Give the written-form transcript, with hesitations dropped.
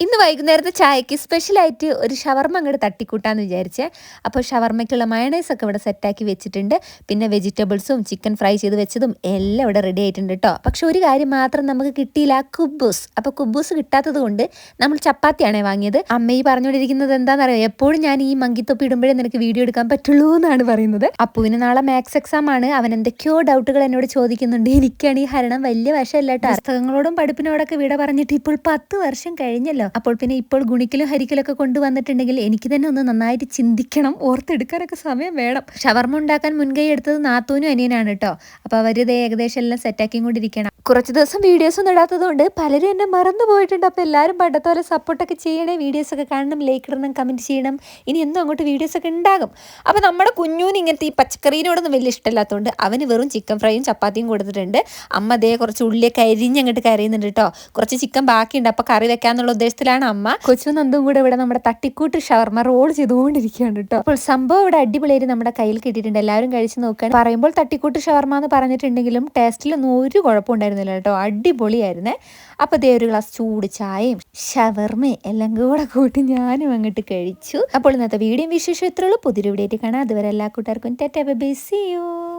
ഇന്ന് വൈകുന്നേരത്തെ ചായക്ക് സ്പെഷ്യലായിട്ട് ഒരു ഷവർമ്മ അങ്ങോട്ട് തട്ടിക്കൂട്ടാന്ന് വിചാരിച്ചേ. അപ്പോൾ ഷവർമ്മയ്ക്കുള്ള മയണൈസൊക്കെ ഇവിടെ സെറ്റാക്കി വെച്ചിട്ടുണ്ട്. പിന്നെ വെജിറ്റബിൾസും ചിക്കൻ ഫ്രൈ ചെയ്ത് വെച്ചതും എല്ലാം ഇവിടെ റെഡി ആയിട്ടുണ്ട് കേട്ടോ. പക്ഷെ ഒരു കാര്യം മാത്രം നമുക്ക് കിട്ടിയില്ല, കുബൂസ്. അപ്പോൾ കുബൂസ് കിട്ടാത്തത് കൊണ്ട് നമ്മൾ ചപ്പാത്തിയാണേ വാങ്ങിയത്. അമ്മ ഈ പറഞ്ഞുകൊണ്ടിരിക്കുന്നത് എന്താണെന്നറിയോ, എപ്പോഴും ഞാൻ ഈ മങ്കിത്തൊപ്പി ഇടുമ്പോഴേ നിനക്ക് വീഡിയോ എടുക്കാൻ പറ്റുള്ളൂ എന്നാണ് പറയുന്നത്. അപ്പുവിന് നാളെ മാത്സ് എക്സാം ആണ്. അവൻ എന്തൊക്കെയോ ഡൗട്ടുകൾ എന്നോട് ചോദിക്കുന്നുണ്ട്. എനിക്കാണ് ഈ ഹരണം വലിയ വശമല്ല കേട്ടോ. പുസ്തകങ്ങളോടും പഠിപ്പിനോടൊക്കെ വിട പറഞ്ഞിട്ട് ഇപ്പോൾ 10 വർഷം കഴിഞ്ഞല്ലോ. അപ്പോൾ പിന്നെ ഇപ്പോൾ ഗുണിക്കലും ഹരിക്കലൊക്കെ കൊണ്ടുവന്നിട്ടുണ്ടെങ്കിൽ എനിക്ക് തന്നെ ഒന്ന് നന്നായിട്ട് ചിന്തിക്കണം, ഓർത്തെടുക്കാനൊക്കെ സമയം വേണം. ഷവർമ്മ ഉണ്ടാക്കാൻ മുൻകൈ എടുത്തത് നാത്തൂനും അനിയനാണ് കേട്ടോ. അപ്പോൾ അവരിത് ഏകദേശം എല്ലാം സെറ്റാക്കിക്കൊണ്ടിരിക്കണം. കുറച്ച് ദിവസം വീഡിയോസ് ഒന്നും ഇടാത്തത് കൊണ്ട് പലരും എന്നെ മറന്നു പോയിട്ടുണ്ട്. അപ്പോൾ എല്ലാവരും പണ്ടത്തോലെ സപ്പോർട്ടൊക്കെ ചെയ്യണേ, വീഡിയോസൊക്കെ കാണണം, ലൈക്ക് ഇടണം, കമൻറ്റ് ചെയ്യണം. ഇനി എന്നും അങ്ങോട്ട് വീഡിയോസൊക്കെ ഉണ്ടാകും. അപ്പോൾ നമ്മുടെ കുഞ്ഞൂന് ഇങ്ങനത്തെ ഈ പച്ചക്കറീനോടൊന്നും വലിയ ഇഷ്ടമില്ലാത്തതുകൊണ്ട് അവന് വെറും ചിക്കൻ ഫ്രൈയും ചപ്പാത്തിയും കൊടുത്തിട്ടുണ്ട്. അമ്മ അതേ കുറച്ച് ഉള്ളിയൊക്കെ അരിഞ്ഞങ്ങോട്ട് കരയുന്നുണ്ട് കേട്ടോ. കുറച്ച് ചിക്കൻ ബാക്കിയുണ്ട്, അപ്പോൾ കറി വെക്കാന്നുള്ള ഉദ്ദേശത്തിലാണ് അമ്മ. കൊച്ചും നന്ദും കൂടെ ഇവിടെ നമ്മുടെ തട്ടിക്കൂട്ട് ഷവർമ്മ റോൾ ചെയ്തുകൊണ്ടിരിക്കുകയാണ് കേട്ടോ. അപ്പോൾ സംഭവം ഇവിടെ അടിപൊളിയായിട്ട് നമ്മുടെ കയ്യിൽ കിട്ടിയിട്ടുണ്ട്. എല്ലാവരും കഴിച്ച് നോക്കാൻ പറയുമ്പോൾ തട്ടിക്കൂട്ട് ഷവർമ്മ എന്ന് പറഞ്ഞിട്ടുണ്ടെങ്കിലും ടേസ്റ്റിലൊന്നും ഒരു കുഴപ്പമുണ്ടായിരുന്നില്ല കേട്ടോ. അടിപൊളിയായിരുന്നേ. അപ്പോൾ ദേ ഒരു ഗ്ലാസ് ചൂട് ചായയും ഷവർമ്മയും എല്ലാം കൂടെ കൂട്ടി ഞാനും അങ്ങോട്ട് കഴിച്ചു. അപ്പോൾ ഇന്നത്തെ വീഡിയോ വിശേഷം ഇത്രയുള്ളൂ. പുതിയൊരു വീഡിയോ ആയിട്ട് കാണാം. അതുവരെ എല്ലാ കൂട്ടുകാർക്കും tata bye bye, see U.